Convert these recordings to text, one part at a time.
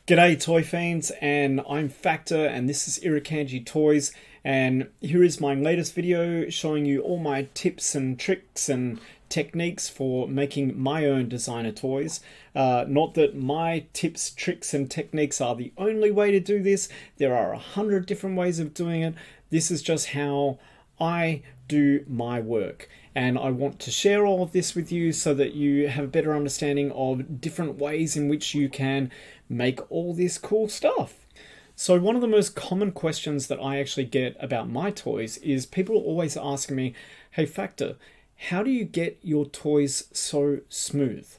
G'day toy fans, and I'm Factor and this is Irikanji Toys, and here is my latest video showing you all my tips and tricks and techniques for making my own designer toys. Not that my tips, tricks and techniques are the only way to do this. There are 100 different ways of doing it. This is just how I do my work, and I want to share all of this with you so that you have a better understanding of different ways in which you can make all this cool stuff. So one of the most common questions that I actually get about my toys is people always asking me, hey Factor, how do you get your toys so smooth?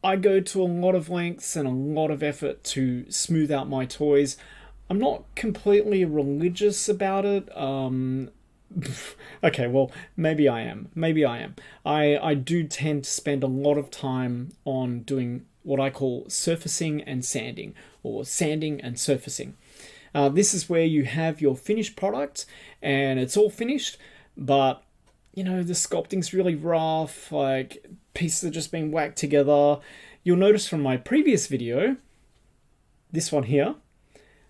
I go to a lot of lengths and a lot of effort to smooth out my toys. I'm not completely religious about it. Okay, well, maybe I am. I do tend to spend a lot of time on doing what I call surfacing and sanding, or sanding and surfacing. This is where you have your finished product and it's all finished, but you know, the sculpting's really rough, like pieces are just being whacked together. You'll notice from my previous video, this one here,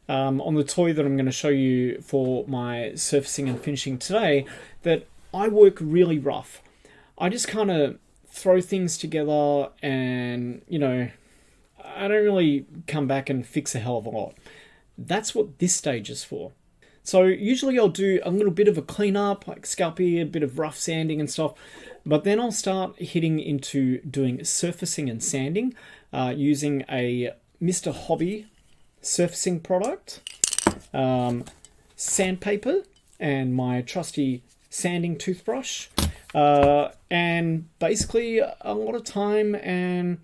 on the toy that I'm going to show you for my surfacing and finishing today, that I work really rough. I just kind of throw things together and, you know, I don't really come back and fix a hell of a lot. That's what this stage is for. So usually I'll do a little bit of a cleanup, like scalping, a bit of rough sanding and stuff, but then I'll start hitting into doing surfacing and sanding using a Mr. Hobby surfacing product, sandpaper, and my trusty sanding toothbrush, and basically a lot of time and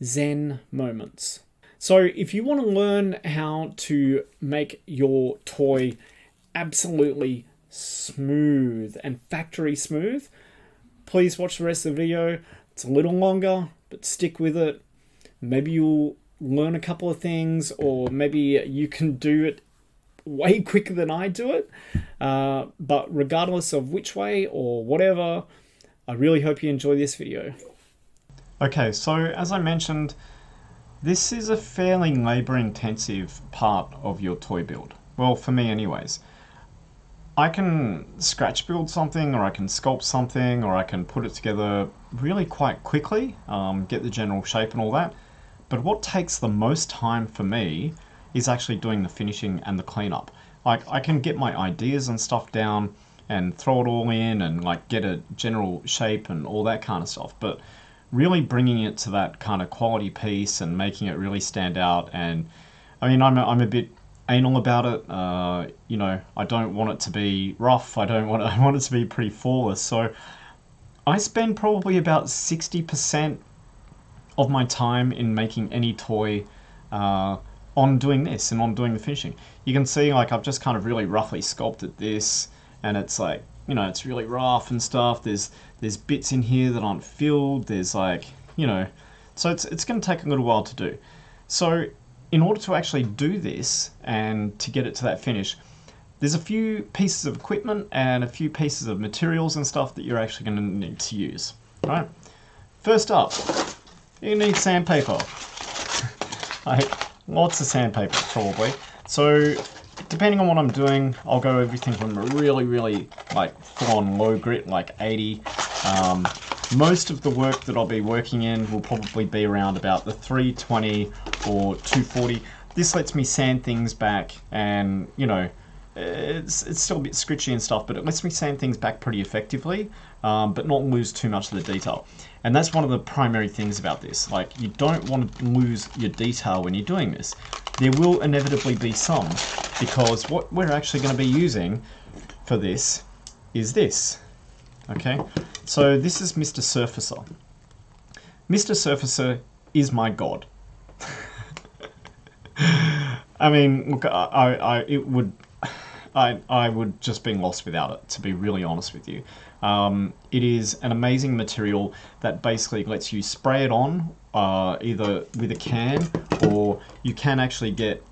zen moments. So if you want to learn how to make your toy absolutely smooth and factory smooth, please watch the rest of the video. It's a little longer, but stick with it. Maybe you'll learn a couple of things, or maybe you can do it way quicker than I do it. But regardless of which way or whatever, I really hope you enjoy this video. Okay, so as I mentioned, this is a fairly labor-intensive part of your toy build. Well, for me anyways. I can scratch build something, or I can sculpt something, or I can put it together really quite quickly, get the general shape and all that. But what takes the most time for me is actually doing the finishing and the cleanup. Like, I can get my ideas and stuff down and throw it all in and like get a general shape and all that kind of stuff. But really bringing it to that kind of quality piece and making it really stand out. And I mean, I'm a bit anal about it. You know, I don't want it to be rough. I want it to be pretty flawless. So I spend probably about 60% of my time in making any toy on doing this and on doing the finishing. You can see, like, I've just kind of really roughly sculpted this, and it's like, you know, it's really rough and stuff. There's bits in here that aren't filled. There's like, you know, so it's going to take a little while to do. So in order to actually do this and to get it to that finish, there's a few pieces of equipment and a few pieces of materials and stuff that you're actually going to need to use. All right. First up, you need sandpaper. Like, lots of sandpaper probably. So depending on what I'm doing, I'll go everything from a really like full-on low grit, like 80. Most of the work that I'll be working in will probably be around about the 320 or 240. This lets me sand things back, and you know, it's still a bit scritchy and stuff, but it lets me sand things back pretty effectively, but not lose too much of the detail. And that's one of the primary things about this. Like, you don't want to lose your detail when you're doing this. There will inevitably be some, because what we're actually going to be using for this is this. Okay, so this is Mr. Surfacer. Mr. Surfacer is my god. I mean, look, I would just be lost without it, to be really honest with you. It is an amazing material that basically lets you spray it on either with a can, or you can actually get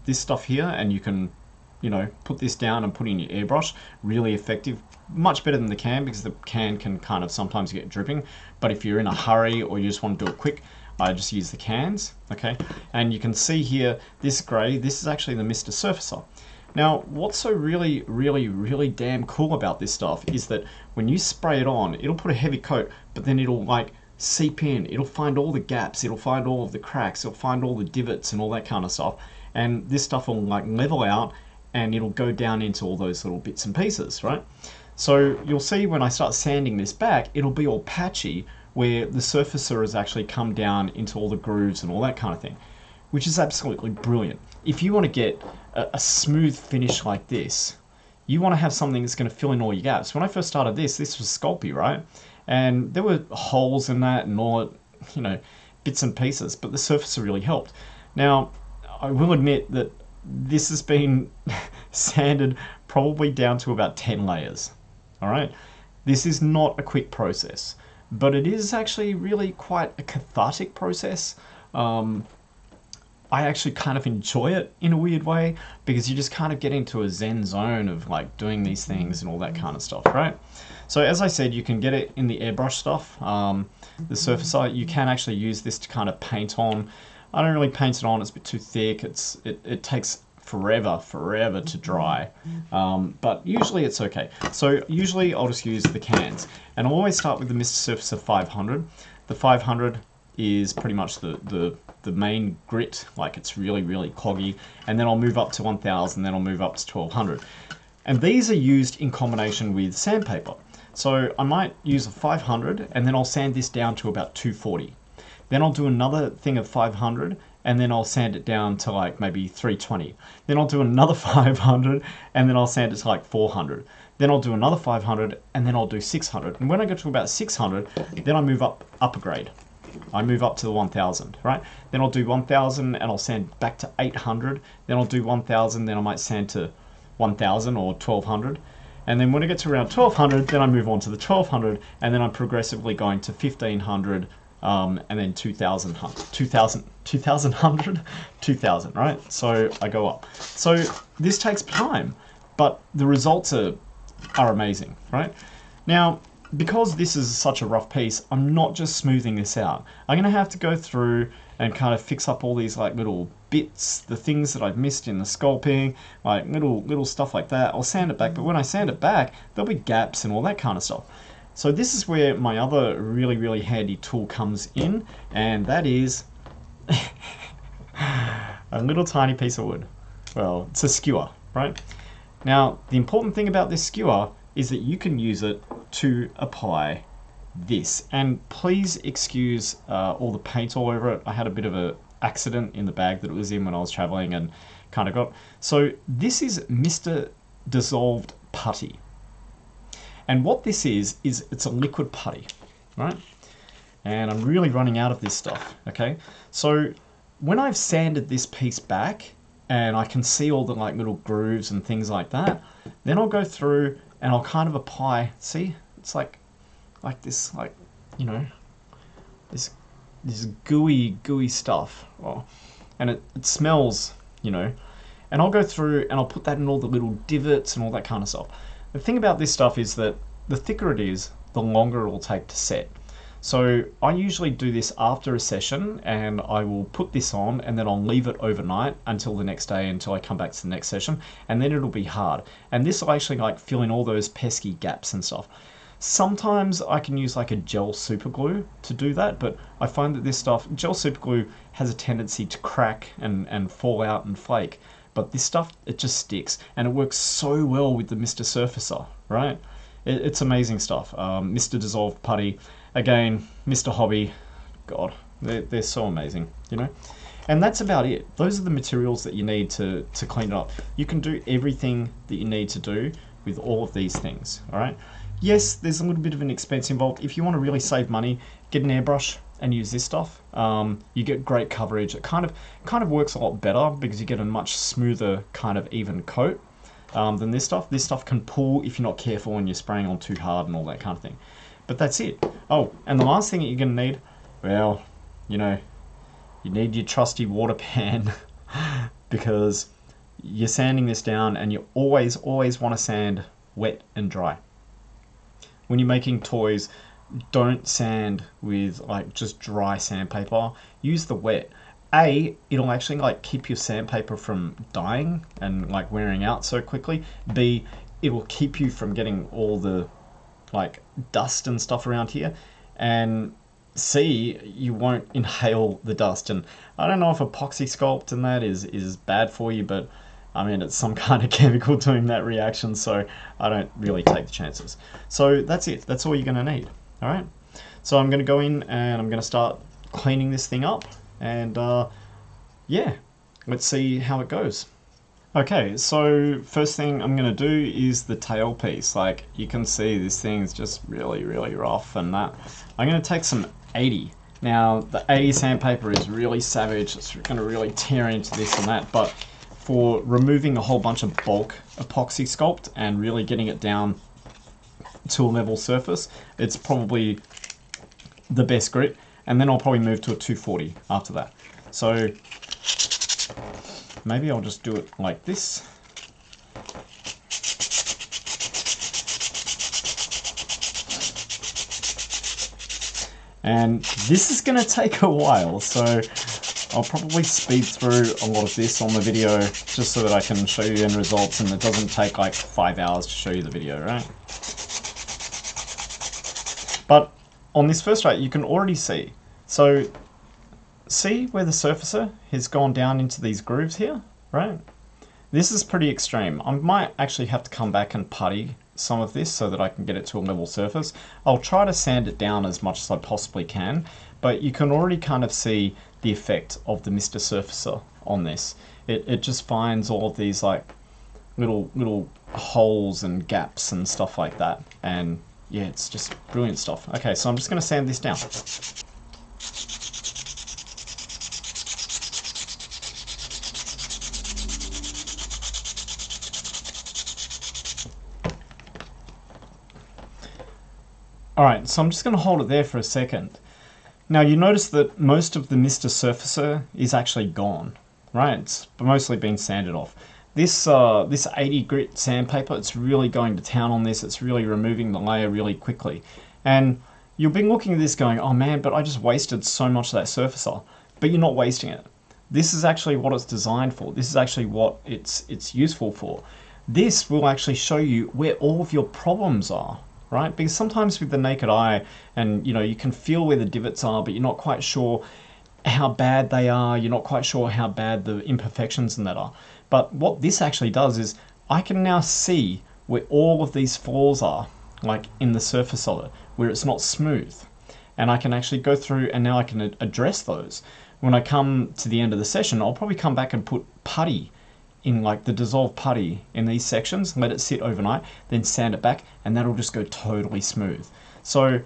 this stuff here, and you can, you know, put this down and put in your airbrush. Really effective, much better than the can, because the can can kind of sometimes get dripping. But if you're in a hurry or you just want to do it quick, I just use the cans, okay? And you can see here, this grey, this is actually the Mr. Surfacer. Now, what's so really damn cool about this stuff is that when you spray it on, it'll put a heavy coat, but then it'll like seep in. It'll find all the gaps, it'll find all of the cracks, it'll find all the divots and all that kind of stuff. And this stuff will like level out and it'll go down into all those little bits and pieces, right? So you'll see when I start sanding this back, it'll be all patchy where the surfacer has actually come down into all the grooves and all that kind of thing, which is absolutely brilliant. If you want to get a smooth finish like this, you want to have something that's going to fill in all your gaps. When I first started this was Sculpey, right? And there were holes in that and all, you know, bits and pieces, but the surfacer really helped. Now, I will admit that this has been sanded probably down to about 10 layers, all right? This is not a quick process, but it is actually really quite a cathartic process. I actually kind of enjoy it in a weird way because you just kind of get into a zen zone of like doing these things and all that kind of stuff, right? So as I said, you can get it in the airbrush stuff. The surfacer, you can actually use this to kind of paint on. I don't really paint it on, it's a bit too thick. It takes forever to dry, but usually it's okay. So usually I'll just use the cans, and I'll always start with the Mr. Surfacer 500. The 500 is pretty much the main grit, like it's really coggy, and then I'll move up to 1000, then I'll move up to 1200. And these are used in combination with sandpaper. So I might use a 500 and then I'll sand this down to about 240. Then I'll do another thing of 500 and then I'll sand it down to like maybe 320. Then I'll do another 500 and then I'll sand it to like 400. Then I'll do another 500 and then I'll do 600. And when I get to about 600, then I move up a grade. I move up to the 1000, right? Then I'll do 1000 and I'll sand back to 800. Then I'll do 1000, then I might sand to 1000 or 1200. And then when I get to around 1200, then I move on to the 1200, and then I'm progressively going to 1500, and then 2000, 2000, right? So I go up. So this takes time, but the results are amazing, right? Now, because this is such a rough piece, I'm not just smoothing this out. I'm gonna have to go through and kind of fix up all these like little bits, the things that I've missed in the sculpting, like little stuff like that. I'll sand it back, but when I sand it back, there'll be gaps and all that kind of stuff. So this is where my other really handy tool comes in, and that is a little tiny piece of wood. Well, it's a skewer, right? Now, the important thing about this skewer is that you can use it to apply this. And please excuse all the paint all over it. I had a bit of an accident in the bag that it was in when I was traveling and kind of got... So this is Mr. Dissolved Putty. And what this is it's a liquid putty, right? And I'm really running out of this stuff, okay? So when I've sanded this piece back and I can see all the like little grooves and things like that, then I'll go through and I'll kind of apply, see? It's like this, like, you know, this gooey stuff. Oh, and it smells, you know. And I'll go through and I'll put that in all the little divots and all that kind of stuff. The thing about this stuff is that the thicker it is, the longer it will take to set. So I usually do this after a session, and I will put this on and then I'll leave it overnight until the next day, until I come back to the next session, and then it'll be hard. And this will actually like fill in all those pesky gaps and stuff. Sometimes I can use like a gel super glue to do that, but I find that this stuff, gel super glue has a tendency to crack and fall out and flake. But this stuff, it just sticks, and it works so well with the Mr. Surfacer, right? It's amazing stuff. Mr. Dissolved Putty, again, Mr. Hobby, God, they're so amazing, you know? And that's about it. Those are the materials that you need to clean it up. You can do everything that you need to do with all of these things, all right? Yes, there's a little bit of an expense involved. If you want to really save money, get an airbrush and use this stuff. You get great coverage. It kind of works a lot better because you get a much smoother kind of even coat than this stuff. This stuff can pull if you're not careful and you're spraying on too hard and all that kind of thing. But that's it. Oh, and the last thing that you're going to need, well, you know, you need your trusty water pan because you're sanding this down, and you always want to sand wet and dry. When you're making toys, don't sand with like just dry sandpaper. Use the wet. A, it'll actually like keep your sandpaper from dying and like wearing out so quickly. B, it will keep you from getting all the like dust and stuff around here. And C, you won't inhale the dust. And I don't know if epoxy sculpt and that is bad for you, but I mean, it's some kind of chemical doing that reaction, so I don't really take the chances. So that's it. That's all you're going to need. All right. So I'm going to go in and I'm going to start cleaning this thing up, and yeah, let's see how it goes. Okay, so first thing I'm going to do is the tail piece. Like you can see, this thing's just really, really rough, and that I'm going to take some 80. Now the 80 sandpaper is really savage. It's going to really tear into this and that, but for removing a whole bunch of bulk epoxy sculpt and really getting it down to a level surface, it's probably the best grit. And then I'll probably move to a 240 after that. So maybe I'll just do it like this. And this is going to take a while, so I'll probably speed through a lot of this on the video just so that I can show you end results and it doesn't take like 5 hours to show you the video, right? But on this first rate, you can already see. So see where the surfacer has gone down into these grooves here, right? This is pretty extreme. I might actually have to come back and putty some of this so that I can get it to a level surface. I'll try to sand it down as much as I possibly can, but you can already kind of see the effect of the Mr. Surfacer on this. It just finds all of these like little holes and gaps and stuff like that, and yeah, it's just brilliant stuff. Okay, so I'm just going to sand this down. Alright, so I'm just going to hold it there for a second. Now you notice that most of the Mr. Surfacer is actually gone, right? It's mostly been sanded off. This 80 grit sandpaper, it's really going to town on this. It's really removing the layer really quickly. And you'll be looking at this going, oh man, but I just wasted so much of that surfacer. But you're not wasting it. This is actually what it's designed for. This is actually what it's useful for. This will actually show you where all of your problems are. Right? Because sometimes with the naked eye, and you know, you can feel where the divots are, but you're not quite sure how bad they are. You're not quite sure how bad the imperfections and that are. But what this actually does is I can now see where all of these flaws are, like in the surface of it, where it's not smooth. And I can actually go through and now I can address those. When I come to the end of the session, I'll probably come back and put putty in, like the dissolved putty in these sections, let it sit overnight, then sand it back, and that'll just go totally smooth. So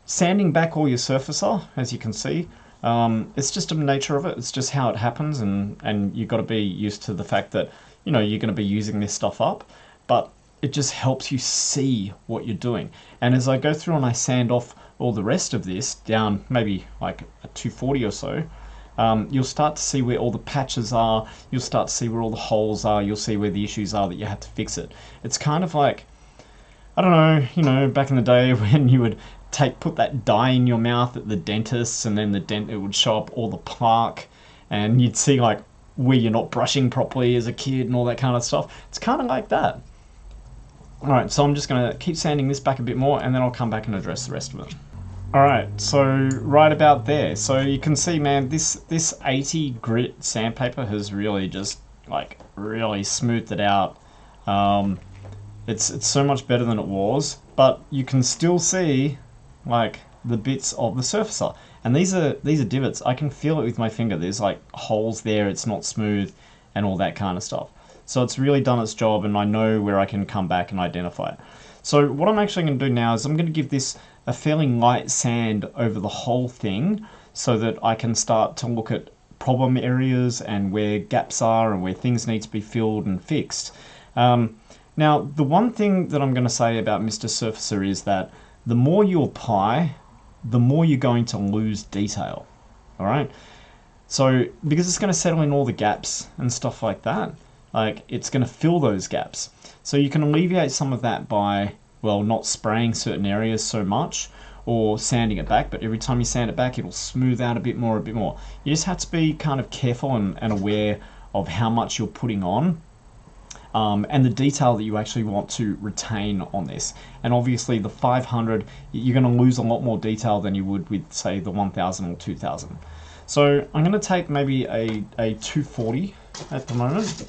sanding back all your surfacer, as you can see, it's just the nature of it. It's just how it happens, and you've got to be used to the fact that, you know, you're going to be using this stuff up, but it just helps you see what you're doing. And as I go through and I sand off all the rest of this down maybe like a 240 or so, you'll start to see where all the patches are, you'll start to see where all the holes are, you'll see where the issues are that you have to fix it. It's kind of like, I don't know, you know, back in the day when you would put that dye in your mouth at the dentist, and then it would show up all the plaque, and you'd see like where you're not brushing properly as a kid and all that kind of stuff. It's kind of like that. Alright, so I'm just going to keep sanding this back a bit more, and then I'll come back and address the rest of it. Alright, so right about there. So you can see, man, this 80 grit sandpaper has really just, like, really smoothed it out. It's so much better than it was, but you can still see, like, the bits of the surfacer. And these are divots. I can feel it with my finger. There's, like, holes there, it's not smooth, and all that kind of stuff. So it's really done its job, and I know where I can come back and identify it. So what I'm actually going to do now is I'm going to give this a fairly light sand over the whole thing so that I can start to look at problem areas and where gaps are and where things need to be filled and fixed. Now, the one thing that I'm going to say about Mr. Surfacer is that the more you apply, the more you're going to lose detail. All right? So, because it's going to settle in all the gaps and stuff like that, like it's going to fill those gaps. So you can alleviate some of that by, well, not spraying certain areas so much, or sanding it back, but every time you sand it back, it'll smooth out a bit more, You just have to be kind of careful and aware of how much you're putting on, and the detail that you actually want to retain on this. And obviously the 500, you're going to lose a lot more detail than you would with, say, the 1000 or 2000. So I'm going to take maybe a 240 at the moment.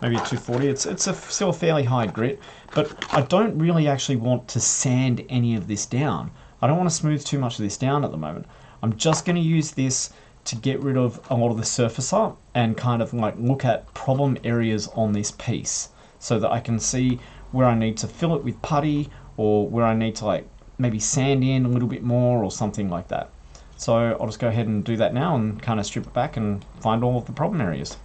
Maybe a 240. It's still a fairly high grit, but I don't really actually want to sand any of this down. I don't want to smooth too much of this down at the moment. I'm just going to use this to get rid of a lot of the surfacer and kind of like look at problem areas on this piece so that I can see where I need to fill it with putty, or where I need to like maybe sand in a little bit more or something like that. So I'll just go ahead and do that now and kind of strip it back and find all of the problem areas.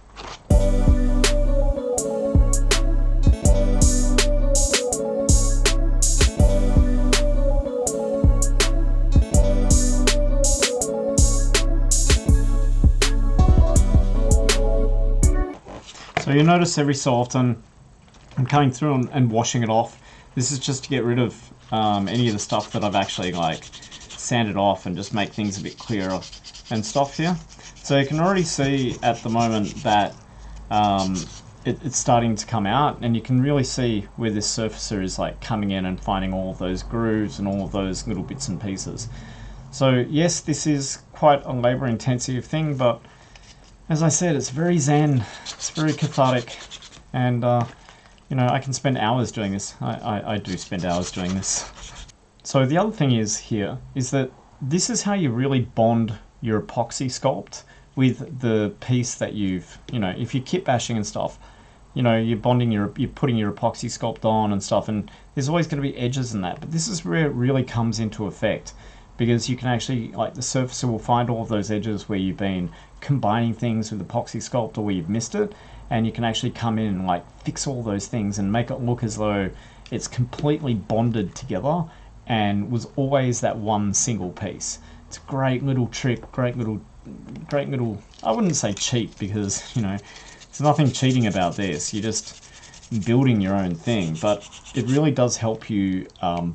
So you notice every so often I'm coming through and washing it off. This is just to get rid of any of the stuff that I've actually like sanded off and just make things a bit clearer and stuff here. So you can already see at the moment that it's starting to come out, and you can really see where this surfacer is like coming in and finding all of those grooves and all of those little bits and pieces. So yes, this is quite a labor intensive thing, but as I said, it's very zen, it's very cathartic, and you know, I can spend hours doing this. I do spend hours doing this. So the other thing is that this is how you really bond your epoxy sculpt with the piece that you've, you know, if you're kit bashing and stuff, you know, you're putting your epoxy sculpt on and stuff, and there's always going to be edges in that, but this is where it really comes into effect, because you can actually, like, the surfacer will find all of those edges where you've been combining things with epoxy sculpt or where you've missed it, and you can actually come in and like fix all those things and make it look as though it's completely bonded together and was always that one single piece. It's a great little trick, great little, I wouldn't say cheat, because, you know, there's nothing cheating about this. You're just building your own thing, but it really does help you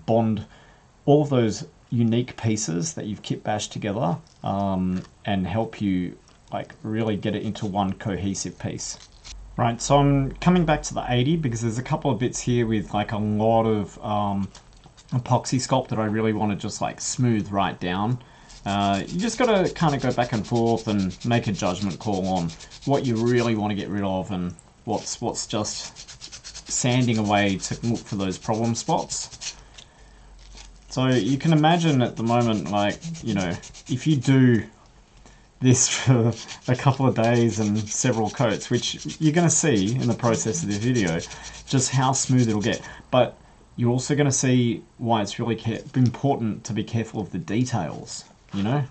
bond all of those unique pieces that you've kit bashed together, and help you like really get it into one cohesive piece. Right, so I'm coming back to the 80 because there's a couple of bits here with like a lot of epoxy sculpt that I really want to just like smooth right down. You just got to kind of go back and forth and make a judgment call on what you really want to get rid of and what's just sanding away to look for those problem spots. So you can imagine at the moment, like, you know, if you do this for a couple of days and several coats, which you're going to see in the process of this video, just how smooth it'll get. But you're also going to see why it's really important to be careful of the details, you know?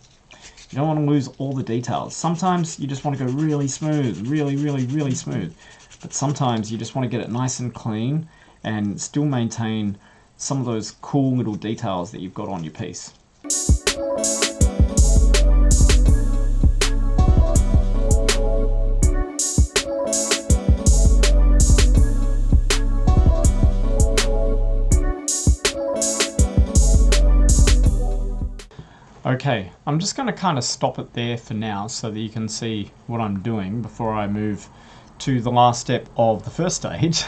You don't want to lose all the details. Sometimes you just want to go really smooth, really smooth. But sometimes you just want to get it nice and clean and still maintain some of those cool little details that you've got on your piece. Okay, I'm just going to kind of stop it there for now so that you can see what I'm doing before I move to the last step of the first stage.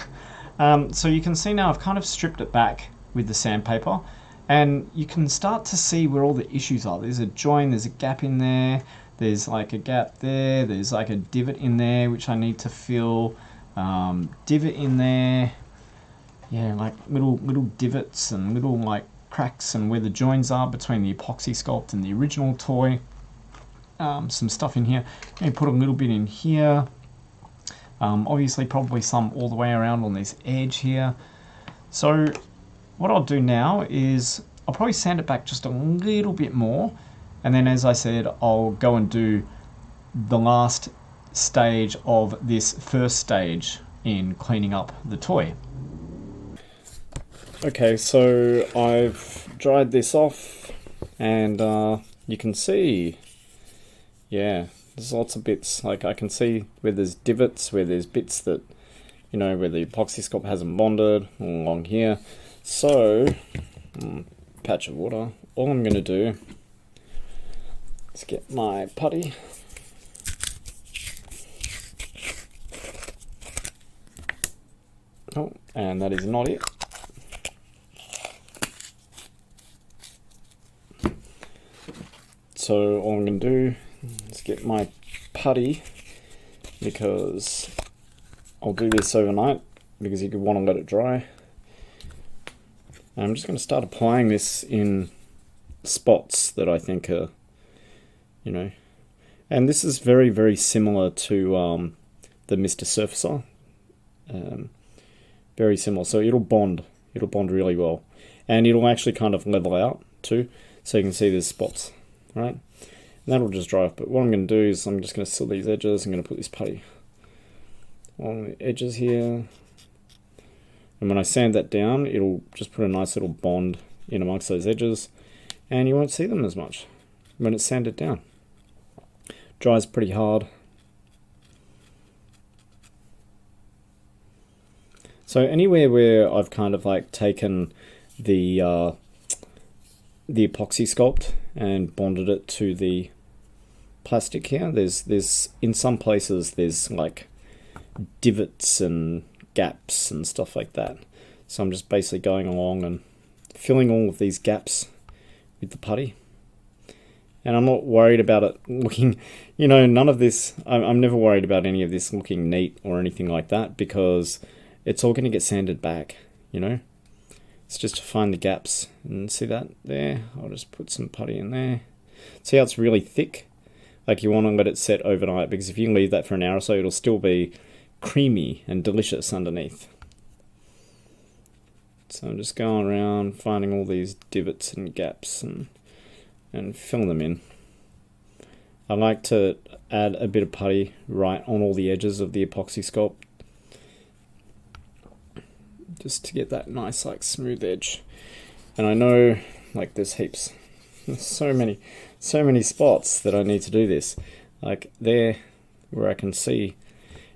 So you can see now I've kind of stripped it back with the sandpaper, and you can start to see where all the issues are. There's a join, there's a gap in there, there's like a gap there, there's like a divot in there which I need to fill, divot in there, yeah, like little divots and little like cracks and where the joins are between the epoxy sculpt and the original toy. Some stuff in here, maybe put a little bit in here, obviously probably some all the way around on this edge here. So what I'll do now is I'll probably sand it back just a little bit more, and then, as I said, I'll go and do the last stage of this first stage in cleaning up the toy. Okay, so I've dried this off, and you can see, yeah, there's lots of bits. Like, I can see where there's divots, where there's bits that, you know, where the epoxy sculpt hasn't bonded along here. So patch of water. All I'm going to do is get my putty. Oh, and that is not it. So all I'm going to do is get my putty, because I'll do this overnight because you could want to let it dry. And I'm just going to start applying this in spots that I think are, you know, and this is very, very similar to the Mr. Surfacer. Very similar. So it'll bond really well. And it'll actually kind of level out too. So you can see there's spots, right? And that'll just dry off. But what I'm going to do is I'm just going to seal these edges. I'm going to put this putty on the edges here. And when I sand that down, it'll just put a nice little bond in amongst those edges. And you won't see them as much when it's sanded down. Dries pretty hard. So anywhere where I've kind of like taken the epoxy sculpt and bonded it to the plastic here, there's in some places there's like divots and gaps and stuff like that. So I'm just basically going along and filling all of these gaps with the putty. And I'm not worried about it looking, you know, none of this, I'm never worried about any of this looking neat or anything like that, because it's all going to get sanded back, you know. It's just to find the gaps. And see that there? I'll just put some putty in there. See how it's really thick? Like, you want to let it set overnight, because if you leave that for an hour or so, it'll still be creamy and delicious underneath. So I'm just going around finding all these divots and gaps and filling them in. I like to add a bit of putty right on all the edges of the epoxy sculpt, just to get that nice like smooth edge. And I know like there's heaps, there's so many spots that I need to do this, like there where I can see.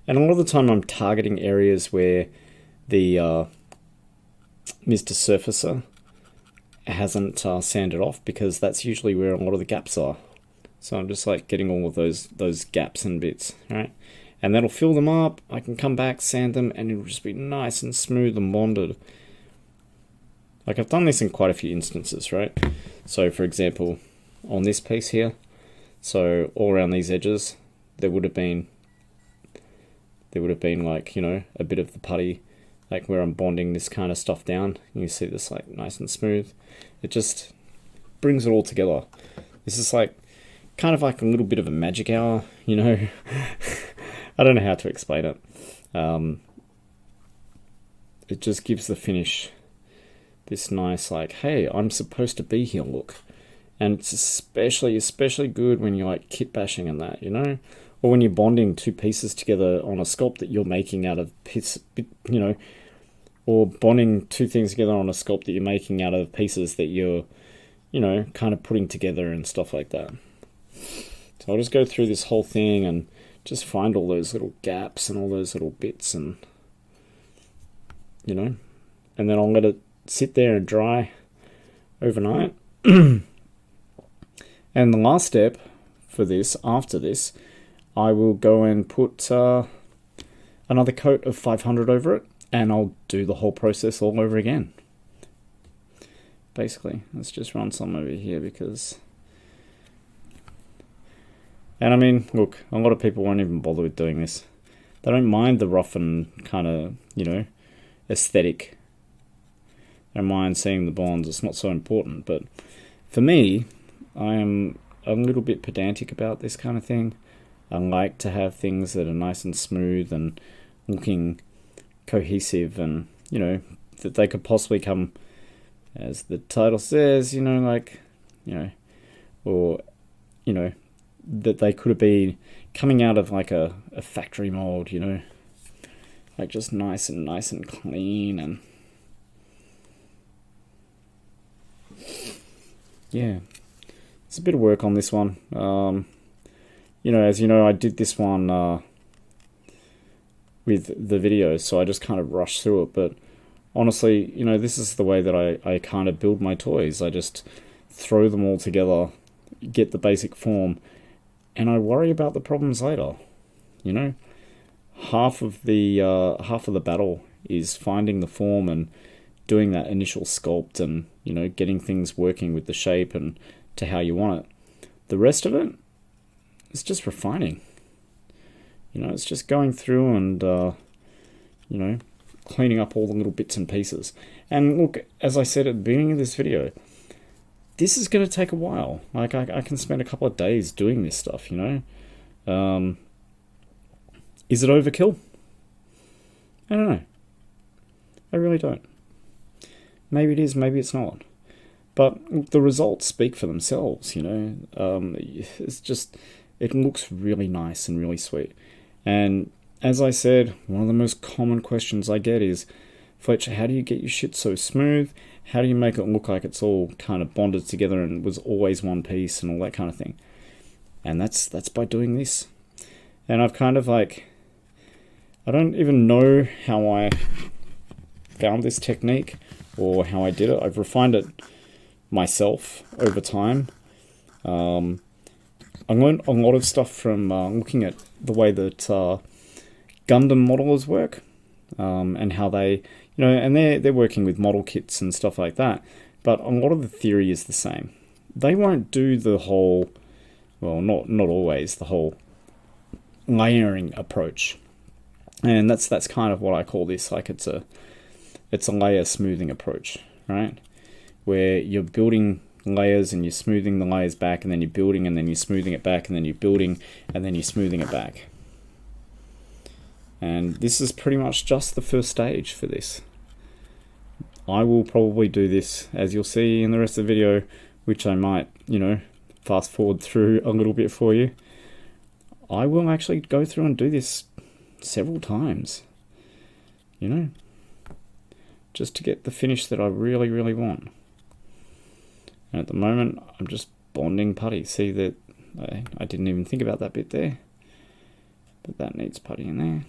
And a lot of the time I'm targeting areas where the Mr. Surfacer hasn't sanded off, because that's usually where a lot of the gaps are. So I'm just like getting all of those gaps and bits, right? And that'll fill them up. I can come back, sand them, and it'll just be nice and smooth and bonded. Like, I've done this in quite a few instances, right? So for example, on this piece here, so all around these edges, there would have been like, you know, a bit of the putty, like where I'm bonding this kind of stuff down. You see this like nice and smooth. It just brings it all together. This is like kind of like a little bit of a magic hour, you know. I don't know how to explain it. It just gives the finish this nice like, hey, I'm supposed to be here look. And it's especially good when you're like kit bashing and that, you know, or when you're bonding two pieces together on a sculpt that you're making out of you know, or bonding two things together on a sculpt that you're making out of pieces that you're, you know, kind of putting together and stuff like that. So I'll just go through this whole thing and just find all those little gaps and all those little bits, and, you know, and then I'll let it sit there and dry overnight. And the last step for this, after this, I will go and put another coat of 500 over it, and I'll do the whole process all over again. Basically, let's just run some over here because... And I mean, look, a lot of people won't even bother with doing this. They don't mind the rough and kind of, you know, aesthetic. They don't mind seeing the bonds. It's not so important. But for me, I am a little bit pedantic about this kind of thing. I like to have things that are nice and smooth and looking cohesive, and, you know, that they could possibly come, as the title says, you know, like, you know, or, you know, that they could have been coming out of like a factory mold, you know, like just nice and clean. And yeah, it's a bit of work on this one. You know, as you know, I did this one with the video, so I just kind of rushed through it, but honestly, you know, this is the way that I kind of build my toys. I just throw them all together, get the basic form, and I worry about the problems later. You know, half of the battle is finding the form and doing that initial sculpt, and you know, getting things working with the shape and to how you want it. The rest of it is just refining. You know, it's just going through and you know, cleaning up all the little bits and pieces. And look, as I said at the beginning of this video, this is going to take a while. Like, I can spend a couple of days doing this stuff, you know. Is it overkill? I don't know. I really don't. Maybe it is, maybe it's not. But the results speak for themselves, you know. It's just, it looks really nice and really sweet. And as I said, one of the most common questions I get is, Fletcher, how do you get your shit so smooth? How do you make it look like it's all kind of bonded together and was always one piece and all that kind of thing? And that's by doing this. And I've kind of like, I don't even know how I found this technique or how I did it. I've refined it myself over time. I learned a lot of stuff from looking at the way that Gundam modelers work, and how they, you know, and they're working with model kits and stuff like that. But a lot of the theory is the same. They won't do the whole, well, not always the whole layering approach, and that's kind of what I call this. Like, it's a layer smoothing approach, right? Where you're building layers and you're smoothing the layers back, and then you're building, and then you're smoothing it back, and then you're building, and then you're smoothing it back. And this is pretty much just the first stage for this. I will probably do this, as you'll see in the rest of the video, which I might, you know, fast forward through a little bit for you. I will actually go through and do this several times, you know, just to get the finish that I really, really want. And at the moment, I'm just bonding putty. See that I didn't even think about that bit there, but that needs putty in there.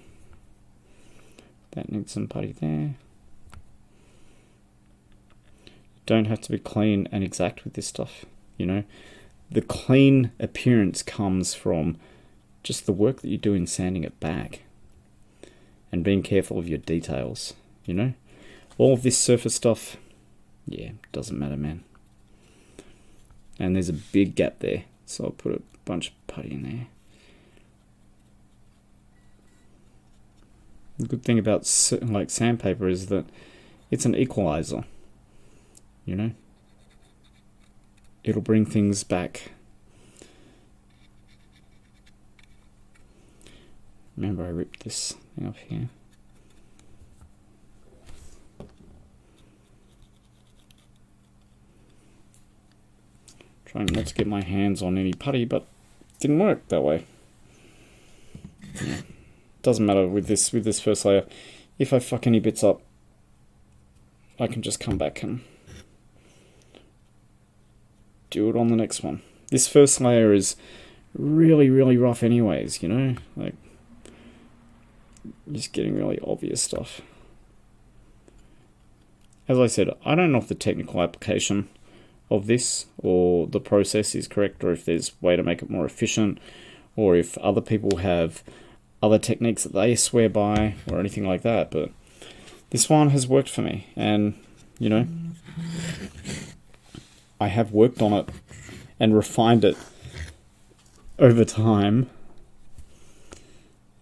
That needs some putty there. Don't have to be clean and exact with this stuff, you know. The clean appearance comes from just the work that you do in sanding it back and being careful of your details, you know. All of this surface stuff, yeah, doesn't matter, man. And there's a big gap there, so I'll put a bunch of putty in there. The good thing about like sandpaper is that it's an equalizer, you know. It'll bring things back. Remember, I ripped this thing off here. Trying not to get my hands on any putty, but it didn't work that way. Yeah. Doesn't matter with this first layer. If I fuck any bits up, I can just come back and do it on the next one. This first layer is really, really rough anyways, you know? Like, just getting really obvious stuff. As I said, I don't know if the technical application of this or the process is correct, or if there's a way to make it more efficient, or if other people have other techniques that they swear by or anything like that, but this one has worked for me, and you know, I have worked on it and refined it over time,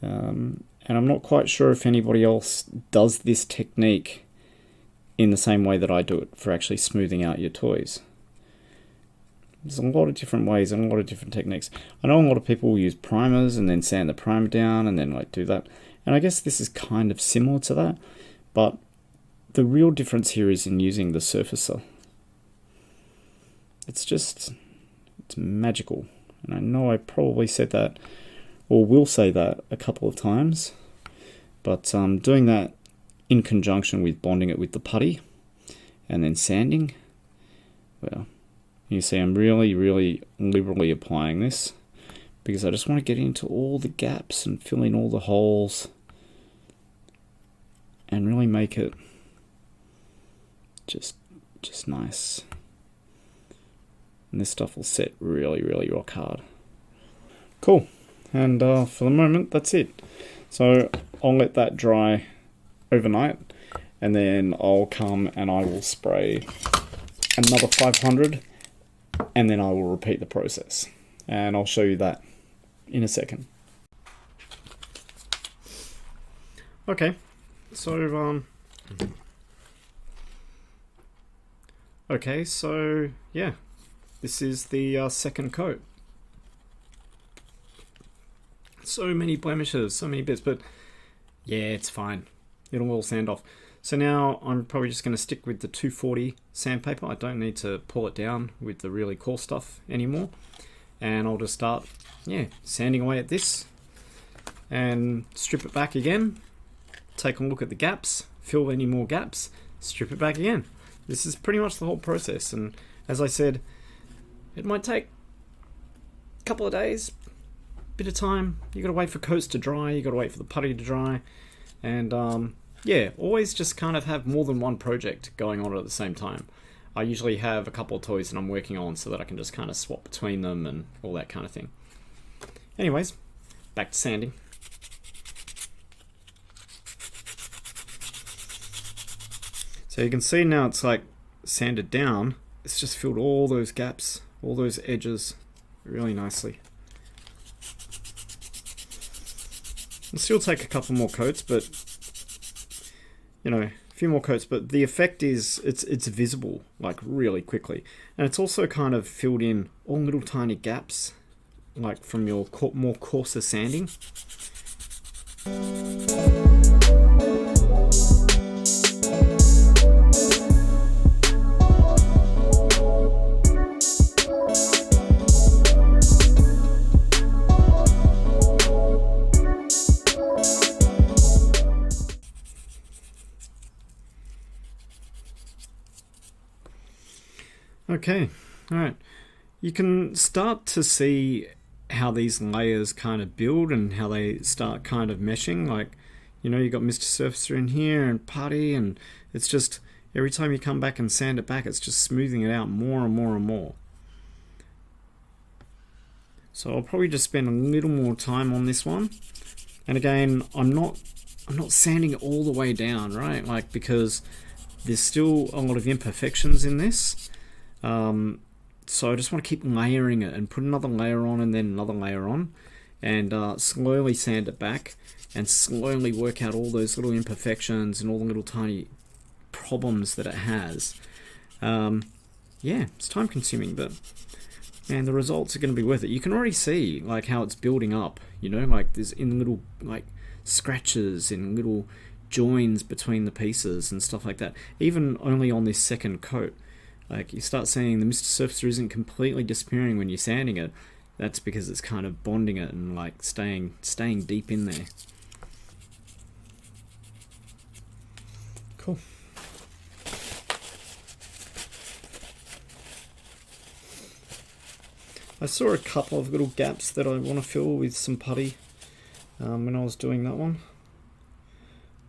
and I'm not quite sure if anybody else does this technique in the same way that I do it for actually smoothing out your toys. There's a lot of different ways and a lot of different techniques. I know a lot of people will use primers and then sand the primer down and then like do that. And I guess this is kind of similar to that. But the real difference here is in using the surfacer. It's magical. And I know I probably said that, or will say that a couple of times. But doing that in conjunction with bonding it with the putty and then sanding, well, you see I'm really, really liberally applying this because I just want to get into all the gaps and fill in all the holes and really make it just nice. And this stuff will set really, really rock hard. Cool. And for the moment, that's it. So I'll let that dry overnight, and then I'll come and I will spray another 500, and then I will repeat the process. And I'll show you that in a second. Okay, so yeah, this is the second coat. So many blemishes, so many bits, but yeah, it's fine. It'll all sand off. So now I'm probably just going to stick with the 240 sandpaper. I don't need to pull it down with the really coarse stuff anymore. And I'll just start, yeah, sanding away at this and strip it back again. Take a look at the gaps, fill any more gaps, strip it back again. This is pretty much the whole process. And as I said, it might take a couple of days, bit of time. You got to wait for coats to dry, you got to wait for the putty to dry, and yeah, always just kind of have more than one project going on at the same time. I usually have a couple of toys that I'm working on so that I can just kind of swap between them and all that kind of thing. Anyways, back to sanding. So you can see now it's like sanded down. It's just filled all those gaps, all those edges really nicely. It'll still take a couple more coats, but you know, a few more coats, but the effect is it's visible like really quickly, and it's also kind of filled in all little tiny gaps like from your more coarser sanding. Okay, alright. You can start to see how these layers kind of build and how they start kind of meshing. Like, you know, you got Mr. Surfacer in here and putty, and it's just every time you come back and sand it back, it's just smoothing it out more and more and more. So I'll probably just spend a little more time on this one. And again, I'm not sanding it all the way down, right? Like, because there's still a lot of imperfections in this. So I just want to keep layering it and put another layer on and then another layer on, and slowly sand it back and slowly work out all those little imperfections and all the little tiny problems that it has. Yeah, it's time consuming, but man, the results are going to be worth it. You can already see like how it's building up, you know, like there's in little like scratches and little joins between the pieces and stuff like that, even only on this second coat. Like, you start seeing the Mr. Surfacer isn't completely disappearing when you're sanding it. That's because it's kind of bonding it and like staying deep in there. Cool. I saw a couple of little gaps that I want to fill with some putty when I was doing that one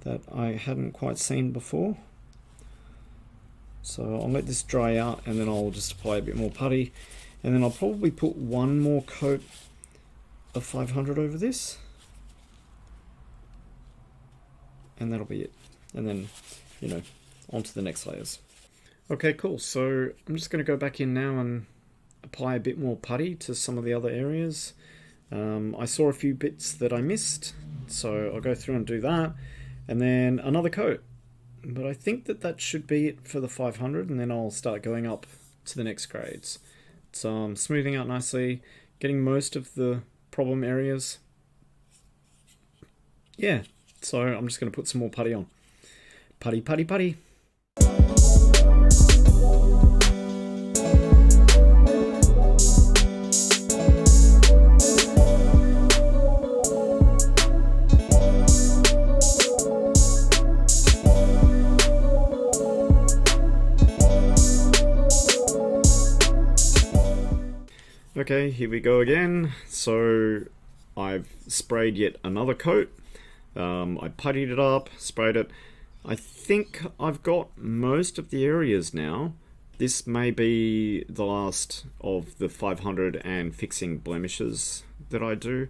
that I hadn't quite seen before. So I'll let this dry out and then I'll just apply a bit more putty, and then I'll probably put one more coat of 500 over this, and that'll be it. And then, you know, on to the next layers. Okay, cool. So I'm just going to go back in now and apply a bit more putty to some of the other areas. I saw a few bits that I missed, so I'll go through and do that, and then another coat. But I think that should be it for the 500, and then I'll start going up to the next grades. So I'm smoothing out nicely, getting most of the problem areas. Yeah, so I'm just going to put some more putty on. Putty, putty, putty. Okay, here we go again. So I've sprayed yet another coat. I puttied it up, sprayed it, I think I've got most of the areas now. This may be the last of the 500 and fixing blemishes that I do.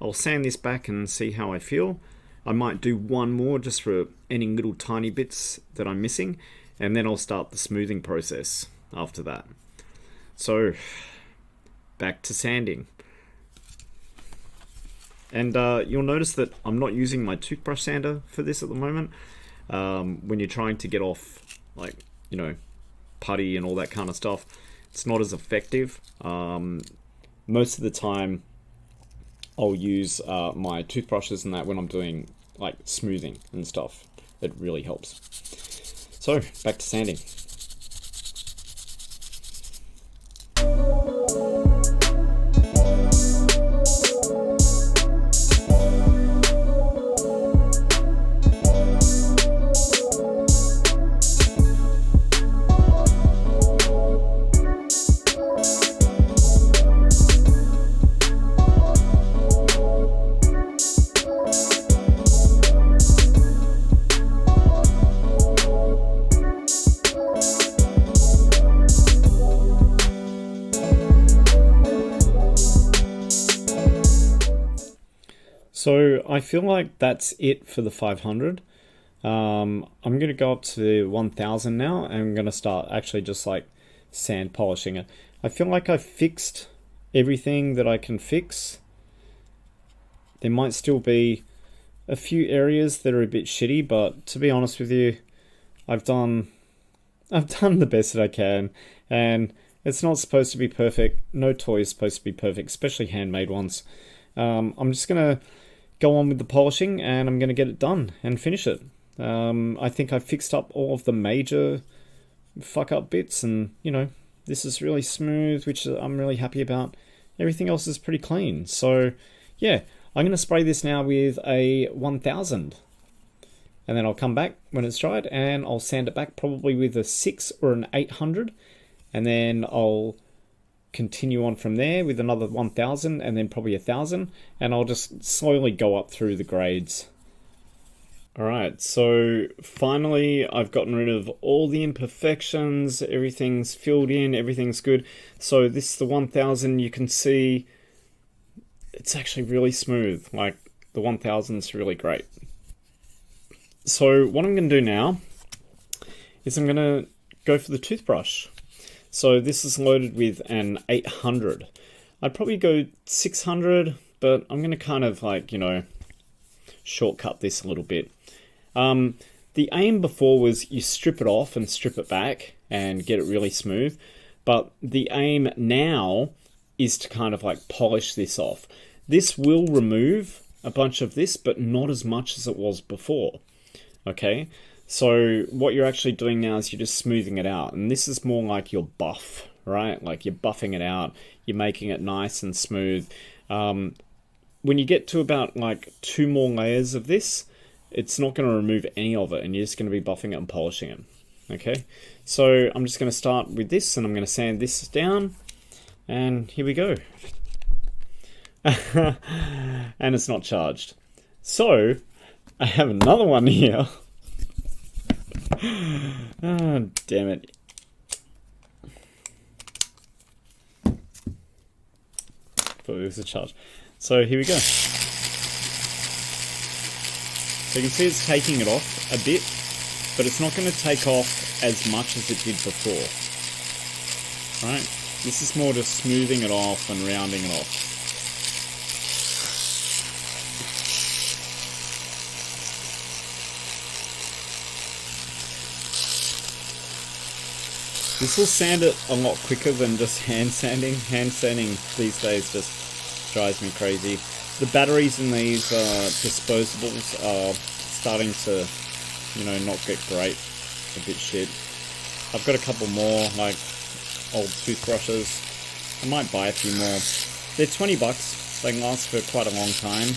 I'll sand this back and see how I feel. I might do one more just for any little tiny bits that I'm missing, and then I'll start the smoothing process after that. So, back to sanding. And you'll notice that I'm not using my toothbrush sander for this at the moment. When you're trying to get off, like, you know, putty and all that kind of stuff, it's not as effective. Most of the time I'll use my toothbrushes and that when I'm doing like smoothing and stuff. It really helps. So back to sanding. So I feel like that's it for the 500. I'm going to go up to 1000 now, and I'm going to start actually just like sand polishing it. I feel like I've fixed everything that I can fix. There might still be a few areas that are a bit shitty, but to be honest with you, I've done the best that I can, and it's not supposed to be perfect. No toy is supposed to be perfect, especially handmade ones. I'm just going to go on with the polishing, and I'm going to get it done and finish it. I think I fixed up all of the major fuck up bits, and you know, this is really smooth, which I'm really happy about. Everything else is pretty clean. So yeah, I'm going to spray this now with a 1000, and then I'll come back when it's dried and I'll sand it back probably with a 6 or an 800, and then I'll continue on from there with another 1000 and then probably 1000, and I'll just slowly go up through the grades. Alright, so finally I've gotten rid of all the imperfections, everything's filled in, everything's good. So this is the 1000. You can see it's actually really smooth, like the 1000 is really great. So what I'm going to do now is I'm going to go for the toothbrush. So this is loaded with an 800. I'd probably go 600, but I'm going to kind of like, you know, shortcut this a little bit. The aim before was you strip it off and strip it back and get it really smooth. But the aim now is to kind of like polish this off. This will remove a bunch of this, but not as much as it was before. Okay? So what you're actually doing now is you're just smoothing it out. And this is more like your buff, right? Like you're buffing it out. You're making it nice and smooth. When you get to about like 2 more layers of this, it's not going to remove any of it. And you're just going to be buffing it and polishing it. Okay? So I'm just going to start with this, and I'm going to sand this down. And here we go. And it's not charged. So I have another one here. Oh, damn it. Thought it was a charge. So here we go. So you can see it's taking it off a bit, but it's not going to take off as much as it did before. Right? This is more just smoothing it off and rounding it off. This will sand it a lot quicker than just hand sanding. Hand sanding these days just drives me crazy. The batteries in these disposables are starting to, you know, not get great. A bit shit. I've got a couple more, like old toothbrushes. I might buy a few more. They're $20. They last for quite a long time.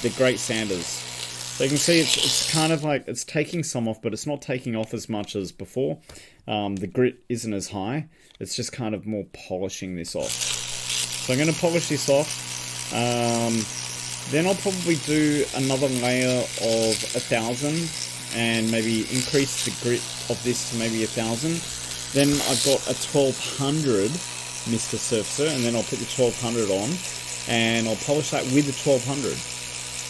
They're great sanders. So you can see it's kind of like it's taking some off, but it's not taking off as much as before. The grit isn't as high. It's just kind of more polishing this off. So I'm going to polish this off. Then I'll probably do another layer of 1000 and maybe increase the grit of this to maybe 1000. Then I've got a 1200 Mr. Surfacer, and then I'll put the 1200 on, and I'll polish that with the 1200.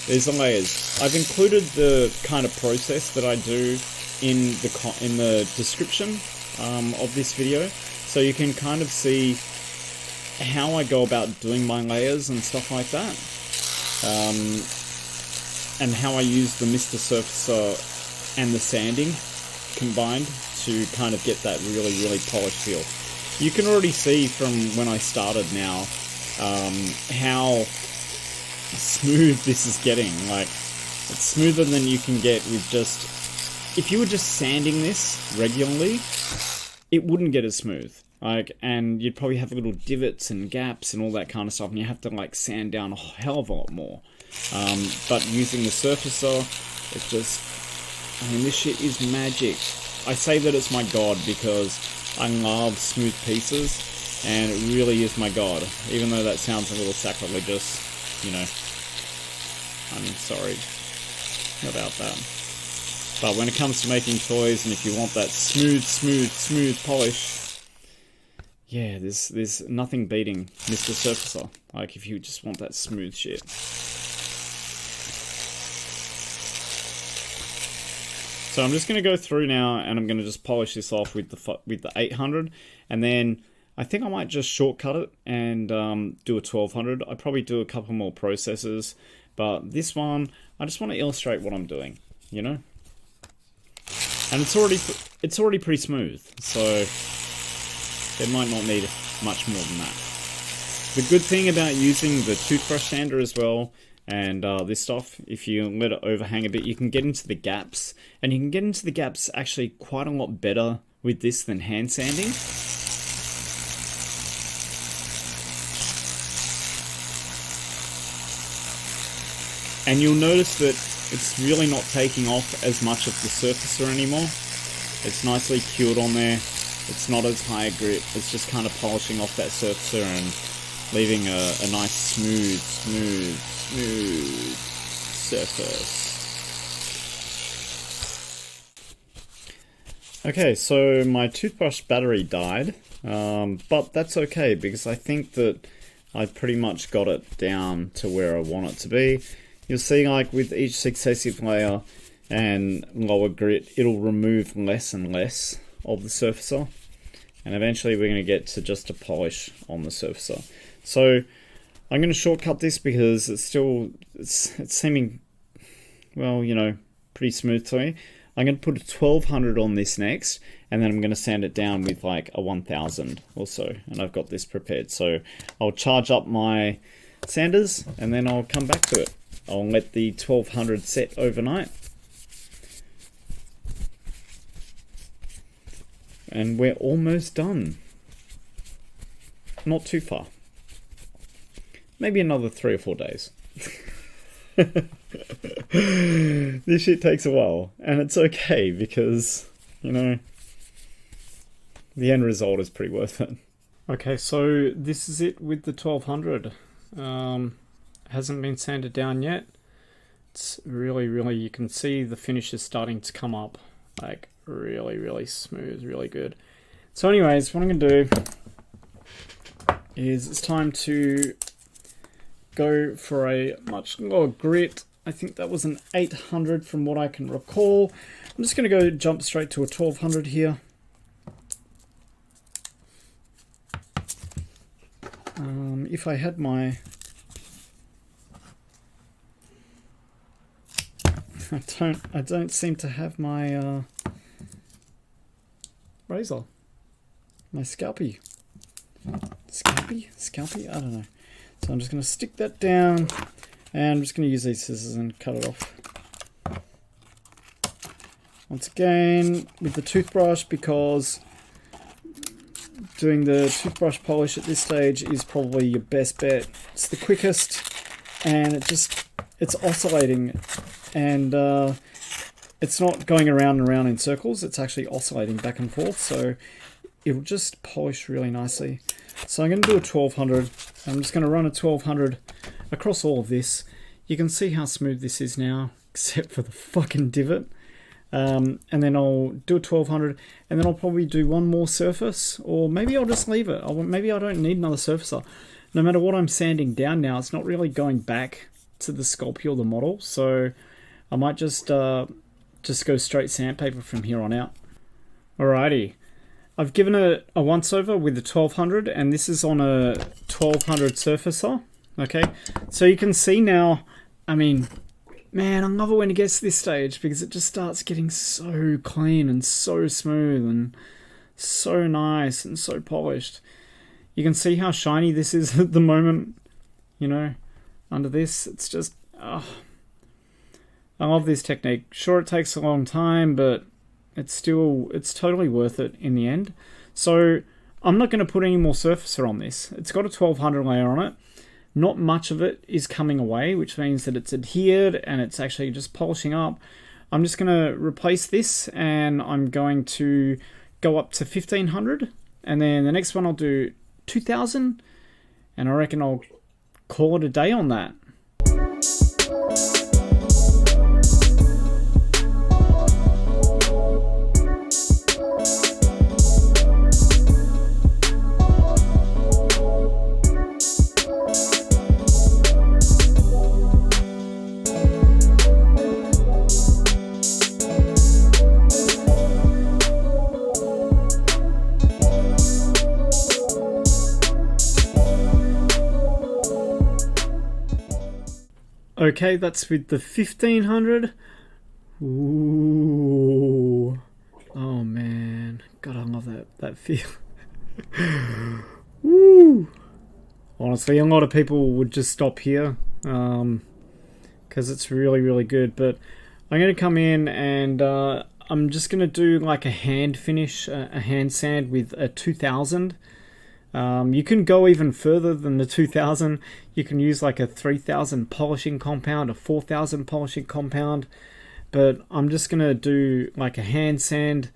There's the layers. I've included the kind of process that I do in the description of this video, so you can kind of see how I go about doing my layers and stuff like that, and how I use the Mr. Surfacer and the sanding combined to kind of get that really, really polished feel. You can already see from when I started now how smooth this is getting. Like, it's smoother than you can get with just... If you were just sanding this regularly, it wouldn't get as smooth. Like, and you'd probably have little divots and gaps and all that kind of stuff, and you have to like sand down a hell of a lot more. But using the surfacer, it just... I mean, this shit is magic. I say that it's my god because I love smooth pieces, and it really is my god. Even though that sounds a little sacrilegious, you know, I'm sorry about that. But when it comes to making toys, and if you want that smooth polish, yeah, there's nothing beating Mr. Surfacer. Like, if you just want that smooth shit. So I'm just going to go through now, and I'm going to just polish this off with the 800, and then I think I might just shortcut it and do a 1200. I probably do a couple more processes, but this one I just want to illustrate what I'm doing, you know. And it's already pretty smooth, so it might not need much more than that. The good thing about using the toothbrush sander as well, and this stuff, if you let it overhang a bit, you can get into the gaps, and you can get into the gaps actually quite a lot better with this than hand sanding. And you'll notice that it's really not taking off as much of the surfacer anymore. It's nicely cured on there. It's not as high a grit. It's just kind of polishing off that surfacer and leaving a nice smooth surface. Okay, so my toothbrush battery died, but that's okay because I think that I pretty much got it down to where I want it to be. You'll see, like, with each successive layer and lower grit, it'll remove less and less of the surfacer, and eventually we're going to get to just a polish on the surfacer. So I'm going to shortcut this because it's seeming, well, you know, pretty smooth to me. I'm going to put a 1200 on this next, and then I'm going to sand it down with like a 1000 or so, and I've got this prepared. So I'll charge up my sanders, and then I'll come back to it. I'll let the 1200 set overnight. And we're almost done. Not too far. Maybe another 3 or 4 days. This shit takes a while, and it's okay because, you know, the end result is pretty worth it. Okay, so this is it with the 1200. Hasn't been sanded down yet. It's really, you can see the finish is starting to come up, like really smooth, really good. So anyways, what I'm gonna do is it's time to go for a much lower grit. I think that was an 800 from what I can recall. I'm just gonna jump straight to a 1200 here. If I had my... I don't seem to have my razor. My scalpey. Scalpey? I don't know. So I'm just going to stick that down, and I'm just going to use these scissors and cut it off. Once again, with the toothbrush, because doing the toothbrush polish at this stage is probably your best bet. It's the quickest, and it's oscillating, and it's not going around and around in circles. It's actually oscillating back and forth, so it'll just polish really nicely. So I'm going to do a 1200. I'm just going to run a 1200 across all of this. You can see how smooth this is now, except for the fucking divot. and then I'll do a 1200, and then I'll probably do one more surface, or maybe I'll just leave it. Maybe I don't need another surfacer. No matter what I'm sanding down now, it's not really going back to the sculpture or the model, so I might just go straight sandpaper from here on out. Alrighty, I've given it a once over with the 1200, and this is on a 1200 surfacer. Okay, so you can see now, I mean, man, I love it when it gets to this stage because it just starts getting so clean and so smooth and so nice and so polished. You can see how shiny this is at the moment, you know, under this. It's just, I love this technique. Sure, it takes a long time, but it's totally worth it in the end. So I'm not going to put any more surfacer on this. It's got a 1200 layer on it. Not much of it is coming away, which means that it's adhered and it's actually just polishing up. I'm just going to replace this, and I'm going to go up to 1500, and then the next one I'll do 2000, and I reckon I'll call it a day on that. Okay, that's with the 1500. Ooh. Oh man. God, I love that feel. Woo. Honestly, a lot of people would just stop here because it's really, really good. But I'm going to come in and I'm just going to do like a hand finish, a hand sand with a 2000. You can go even further than the 2000. You can use like a 3000 polishing compound, a 4000 polishing compound, but I'm just gonna do like a hand sand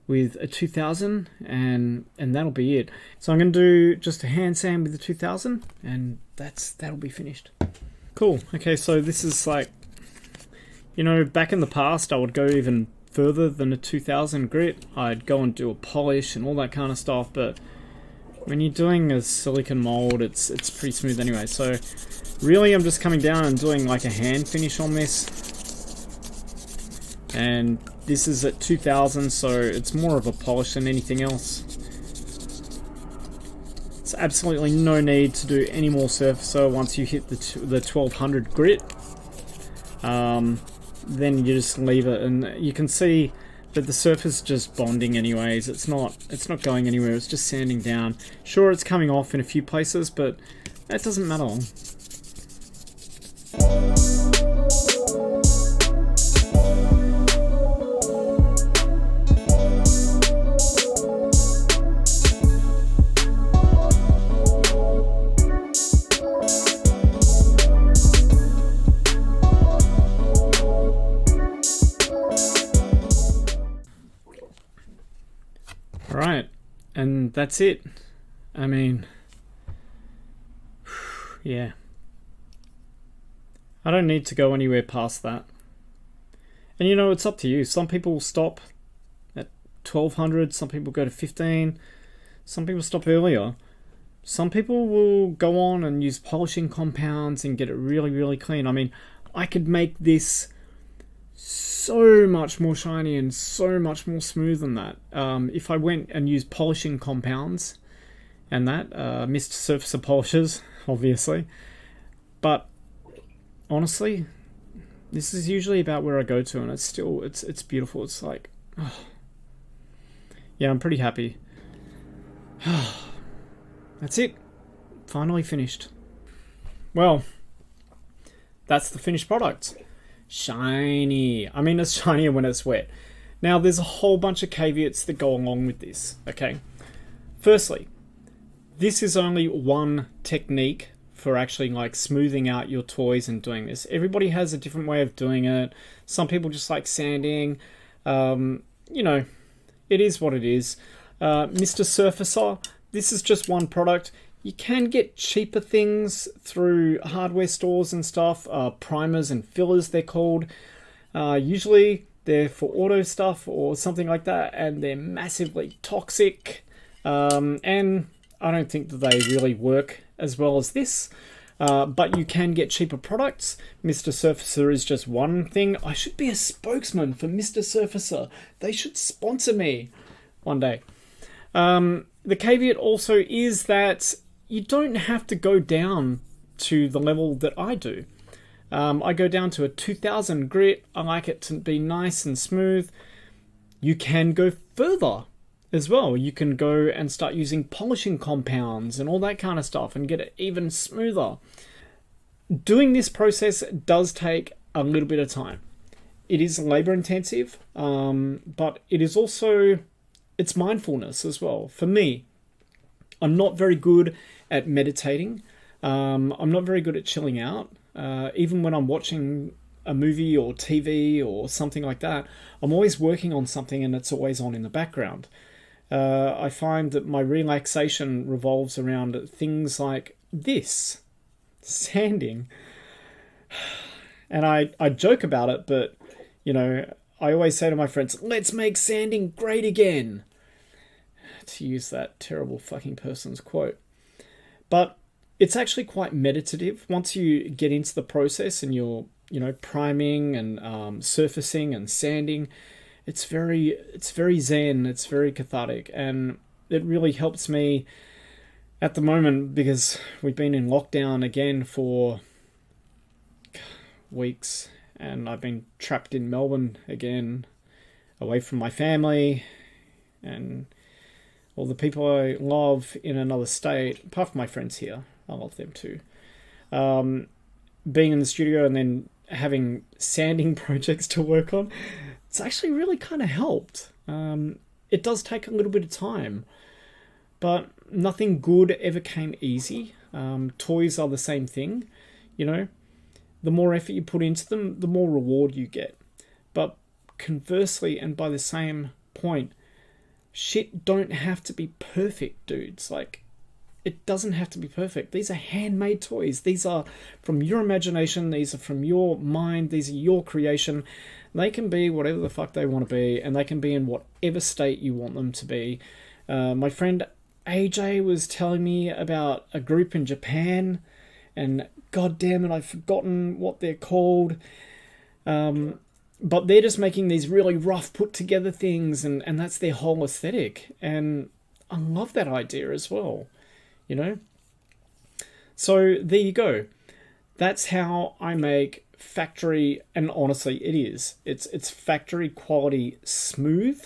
with a 2000, and that'll be it. So I'm gonna do just a hand sand with the 2000, and that'll be finished. Cool. Okay, so this is like, you know, back in the past I would go even further than a 2000 grit. I'd go and do a polish and all that kind of stuff, but when you're doing a silicone mold, it's pretty smooth anyway. So really I'm just coming down and doing like a hand finish on this. And this is at 2000, so it's more of a polish than anything else. It's absolutely no need to do any more surfacer once you hit the 1200 grit. Then you just leave it, and you can see that the surface is just bonding anyways. It's not going anywhere. It's just sanding down. Sure, it's coming off in a few places, but that doesn't matter. Alright, and that's it. I mean, yeah. I don't need to go anywhere past that. And you know, it's up to you. Some people stop at 1200, some people go to 15, some people stop earlier. Some people will go on and use polishing compounds and get it really, really clean. I mean, I could make this so much more shiny and so much more smooth than that if I went and used polishing compounds and that mist surfacer polishes, obviously. But honestly, this is usually about where I go to, and it's beautiful. It's like, oh. Yeah, I'm pretty happy. That's it. Finally finished. Well, that's the finished product. Shiny. I mean, it's shinier when it's wet. Now, there's a whole bunch of caveats that go along with this, okay? Firstly, this is only one technique for actually like smoothing out your toys and doing this. Everybody has a different way of doing it. Some people just like sanding. You know, it is what it is. Mr. Surfacer, this is just one product. You can get cheaper things through hardware stores and stuff. Primers and fillers, they're called. Usually they're for auto stuff or something like that, and they're massively toxic. And I don't think that they really work as well as this. But you can get cheaper products. Mr. Surfacer is just one thing. I should be a spokesman for Mr. Surfacer. They should sponsor me one day. The caveat also is that you don't have to go down to the level that I do. I go down to a 2000 grit. I like it to be nice and smooth. You can go further as well. You can go and start using polishing compounds and all that kind of stuff and get it even smoother. Doing this process does take a little bit of time. It is labor intensive, but it is also, it's mindfulness as well. For me, I'm not very good at meditating. I'm not very good at chilling out. Even when I'm watching a movie or TV or something like that, I'm always working on something and it's always on in the background. I find that my relaxation revolves around things like this, sanding. And I joke about it, but, you know, I always say to my friends, let's make sanding great again. To use that terrible fucking person's quote. But it's actually quite meditative. Once you get into the process and you're, you know, priming and surfacing and sanding, it's very zen, it's very cathartic, and it really helps me at the moment because we've been in lockdown again for weeks, and I've been trapped in Melbourne again, away from my family and all the people I love in another state, apart from my friends here. I love them too. Being in the studio and then having sanding projects to work on, it's actually really kind of helped. It does take a little bit of time, but nothing good ever came easy. Toys are the same thing, you know. The more effort you put into them, the more reward you get. But conversely, and by the same point, shit don't have to be perfect, dudes. Like, it doesn't have to be perfect. These are handmade toys. These are from your imagination. These are from your mind. These are your creation. They can be whatever the fuck they want to be, and they can be in whatever state you want them to be. My friend AJ was telling me about a group in Japan, and god damn it, I've forgotten what they're called. But they're just making these really rough, put together things, and that's their whole aesthetic. And I love that idea as well, you know? So there you go. That's how I make factory, and honestly, it is. It's factory quality smooth.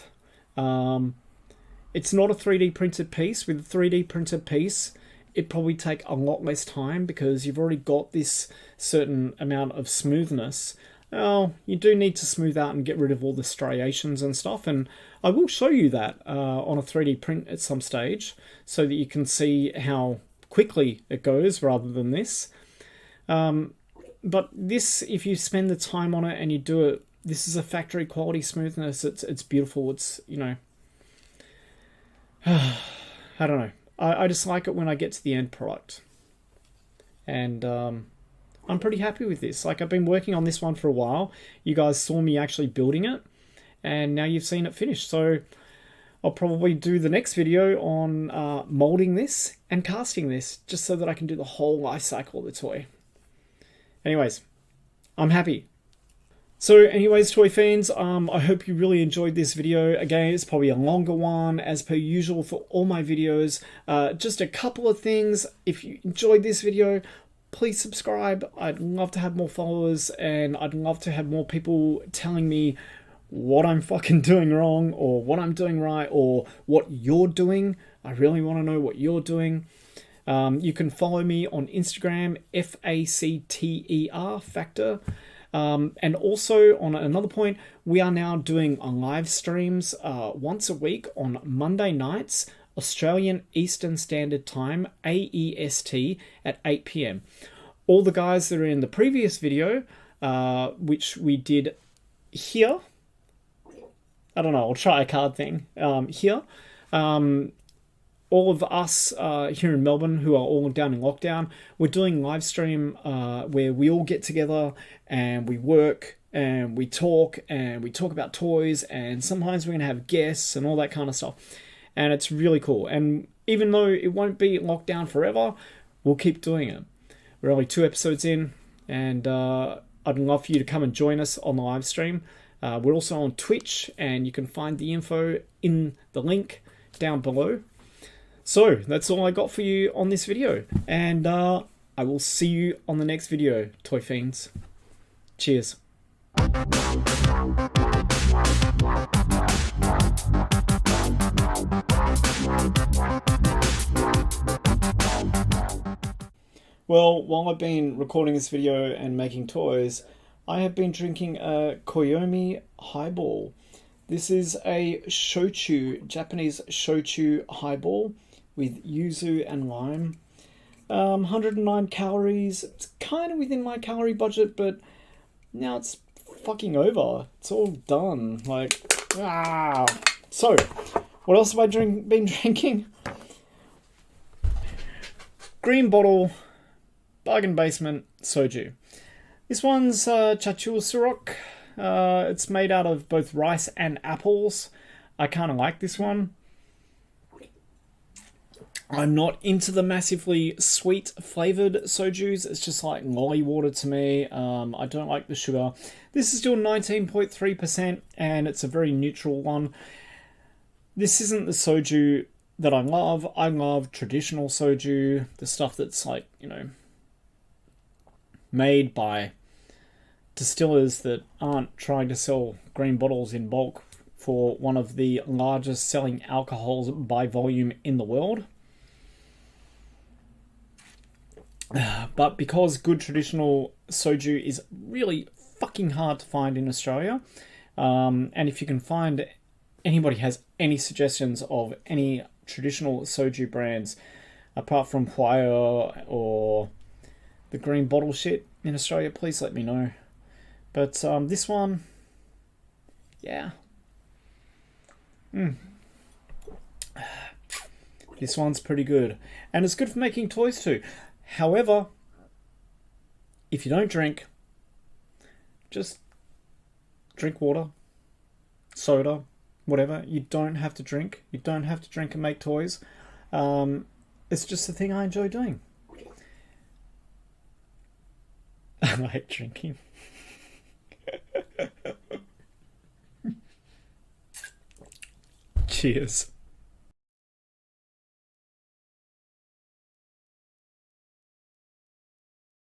It's not a 3D printed piece. With a 3D printed piece, it'd probably take a lot less time because you've already got this certain amount of smoothness. Well, you do need to smooth out and get rid of all the striations and stuff, and I will show you that on a 3D print at some stage so that you can see how quickly it goes rather than this. But this, if you spend the time on it and you do it, this is a factory quality smoothness. It's beautiful. It's, you know, I don't know. I just like it when I get to the end product. And I'm pretty happy with this. Like, I've been working on this one for a while. You guys saw me actually building it, and now you've seen it finished. So I'll probably do the next video on molding this and casting this, just so that I can do the whole life cycle of the toy. Anyways, I'm happy. So anyways, Toy Fiends, I hope you really enjoyed this video. Again, it's probably a longer one, as per usual for all my videos. Just a couple of things. If you enjoyed this video, please subscribe. I'd love to have more followers, and I'd love to have more people telling me what I'm fucking doing wrong, or what I'm doing right, or what you're doing. I really want to know what you're doing. You can follow me on Instagram, FACTER, Factor. And also, on another point, we are now doing live streams once a week on Monday nights, Australian Eastern Standard Time, AEST, at 8 p.m. All the guys that are in the previous video, which we did here, I don't know, I'll try a card thing here. All of us here in Melbourne who are all down in lockdown, we're doing live stream where we all get together and we work and we talk about toys, and sometimes we're going to have guests and all that kind of stuff. And it's really cool. And even though it won't be locked down forever, we'll keep doing it. We're only 2 episodes in, and I'd love for you to come and join us on the live stream. We're also on Twitch, and you can find the info in the link down below. So that's all I got for you on this video, and I will see you on the next video, Toy Fiends. Cheers. Well, while I've been recording this video and making toys, I have been drinking a Koyomi highball. This is a shochu, Japanese shochu highball with yuzu and lime. 109 calories. It's kind of within my calorie budget, but now it's fucking over. It's all done. So, what else have I been drinking? Green bottle, bargain basement soju. This one's Chachul Surok. It's made out of both rice and apples. I kind of like this one. I'm not into the massively sweet flavoured sojus. It's just like lolly water to me. I don't like the sugar. This is still 19.3%, and it's a very neutral one. This isn't the soju that I love. I love traditional soju, the stuff that's like, made by distillers that aren't trying to sell green bottles in bulk for one of the largest selling alcohols by volume in the world. But because good traditional soju is really fucking hard to find in Australia, and if you can find, anybody has any suggestions of any traditional soju brands apart from Huaya or the green bottle shit in Australia, please let me know. But this one, yeah. This one's pretty good. And it's good for making toys too. However, if you don't drink, just drink water, soda, whatever. You don't have to drink. You don't have to drink and make toys. It's just a thing I enjoy doing. I like drinking. Cheers.